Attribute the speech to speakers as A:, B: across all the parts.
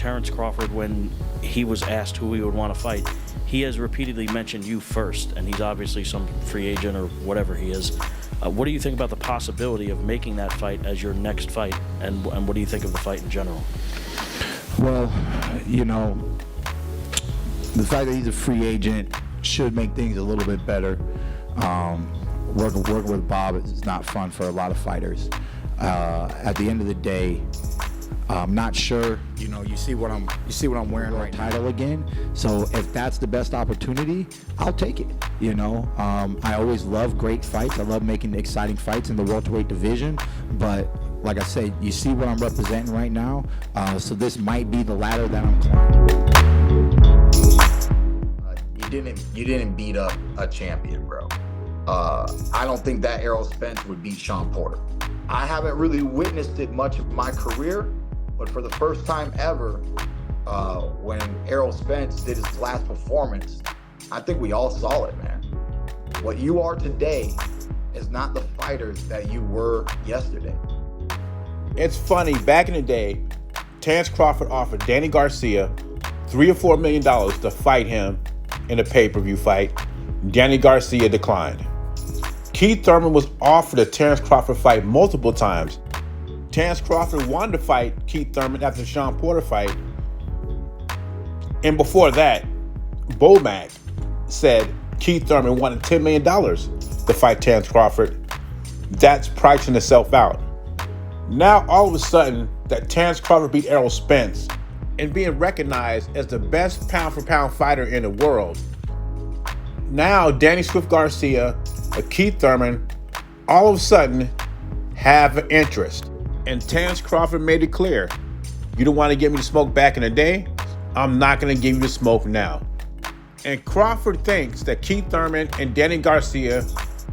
A: Terence Crawford, when he was asked who he would want to fight, he has repeatedly mentioned you first, and he's obviously some free agent or whatever he is. What do you think about the possibility of making that fight as your next fight, and what do you think of the fight in general?
B: Well, you know, the fact that he's a free agent should make things a little bit better. Working with Bob is not fun for a lot of fighters. At the end of the day, I'm not sure. You know, you see what I'm wearing right now. Title again. So if that's the best opportunity, I'll take it. You know, I always love great fights. I love making exciting fights in the welterweight division. But like I said, you see what I'm representing right now. So this might be the ladder that I'm climbing.
C: You didn't beat up a champion, bro. I don't think that Errol Spence would beat Sean Porter. I haven't really witnessed it much of my career, but for the first time ever, when Errol Spence did his last performance, I think we all saw it, man. What you are today is not the fighters that you were yesterday.
D: It's funny, back in the day, Terence Crawford offered Danny Garcia $3 or $4 million to fight him in a pay-per-view fight. Danny Garcia declined. Keith Thurman was offered a Terence Crawford fight multiple times. Terence Crawford wanted to fight Keith Thurman after the Sean Porter fight. And before that, Bomac said Keith Thurman wanted $10 million to fight Terence Crawford. That's pricing itself out. Now, all of a sudden, that Terence Crawford beat Errol Spence and being recognized as the best pound-for-pound fighter in the world. Now, Danny Swift Garcia, Keith Thurman, all of a sudden have an interest. And Terence Crawford made it clear, you don't want to give me the smoke back in the day, I'm not going to give you the smoke now. And Crawford thinks that Keith Thurman and Danny Garcia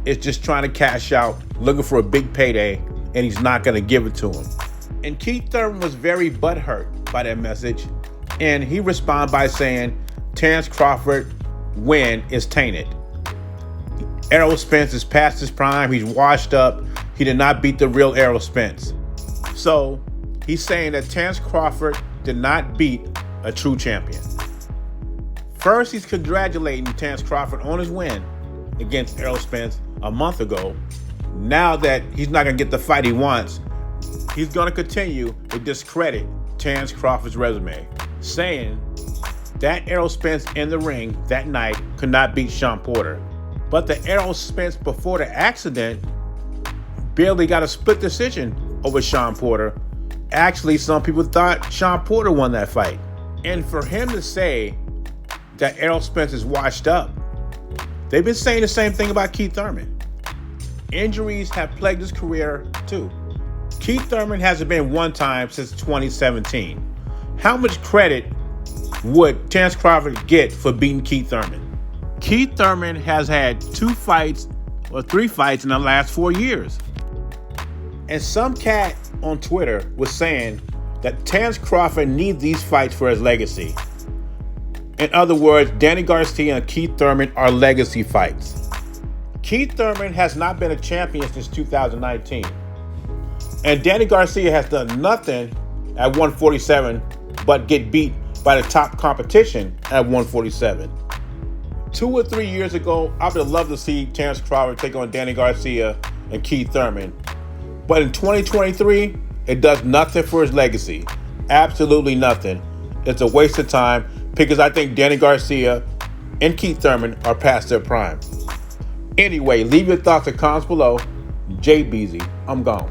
D: is just trying to cash out, looking for a big payday, and he's not going to give it to him. And Keith Thurman was very butthurt by that message, and he responded by saying Terence Crawford win is tainted. Errol Spence is past his prime. He's washed up. He did not beat the real Errol Spence. So he's saying that Terence Crawford did not beat a true champion. First, he's congratulating Terence Crawford on his win against Errol Spence a month ago. Now that he's not going to get the fight he wants, he's going to continue to discredit Terence Crawford's resume, saying that Errol Spence in the ring that night could not beat Sean Porter. But the Errol Spence before the accident barely got a split decision over Sean Porter. Actually, some people thought Sean Porter won that fight. And for him to say that Errol Spence is washed up, they've been saying the same thing about Keith Thurman. Injuries have plagued his career too. Keith Thurman hasn't been one time since 2017. How much credit would Terence Crawford get for beating Keith Thurman? Keith Thurman has had 2 fights or 3 fights in the last 4 years. And some cat on Twitter was saying that Terence Crawford needs these fights for his legacy. In other words, Danny Garcia and Keith Thurman are legacy fights. Keith Thurman has not been a champion since 2019. And Danny Garcia has done nothing at 147 but get beat by the top competition at 147. 2 or 3 years ago, I would have loved to see Terence Crawford take on Danny Garcia and Keith Thurman. But in 2023, it does nothing for his legacy. Absolutely nothing. It's a waste of time because I think Danny Garcia and Keith Thurman are past their prime. Anyway, leave your thoughts and comments below. Jay Beasy, I'm gone.